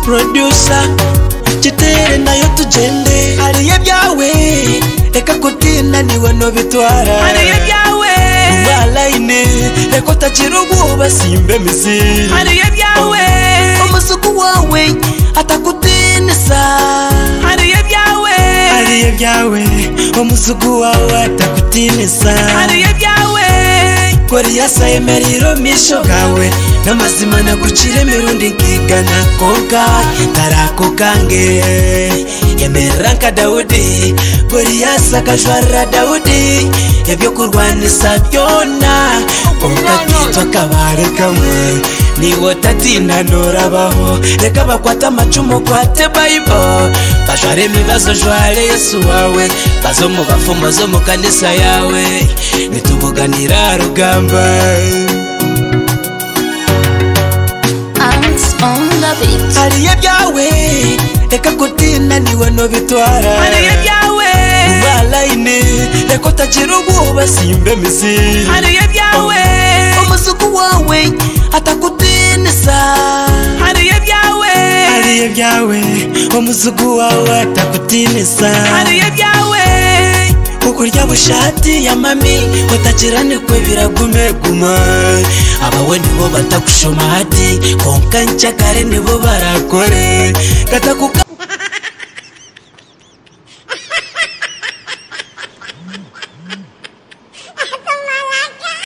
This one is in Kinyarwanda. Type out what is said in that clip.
producer Chitere nayo tugende hariye byawe reka kutinda niwe no bitwara hariye byawe line reka utakira ubwoba simbe mizi hariye byawe umusuku wawe atakutinisa hariye byawe umusuku wawe atakutinisa hariye byawe Korea sayemeriro misho gawe namazima nagucire mirundi nkigana konka tarako kange yemeranka Daudi Korea sakajwara Daudi yebyo kurwanisa byona konka kitwa kabare kamwe niwo tatina norabaho reka bakwata amacumu kwate Bible bashware imibazo jware Yesu wawe bazo mu bafumo zo mu kanisa yawe nituvuganira rugamba hariye byawe reka kutina niwe no bitwara hariye byawe line reka utakira ubwoba simbe mizi hariye byawe umusuku wawe atakutinisa hariye byawe umusuku wawe atakutinisa hariye byawe ukurya bushati ya mami utakirane kwe biragumeguma abawe nibo batakushoma hati konka nchakare nibo barakore katakuka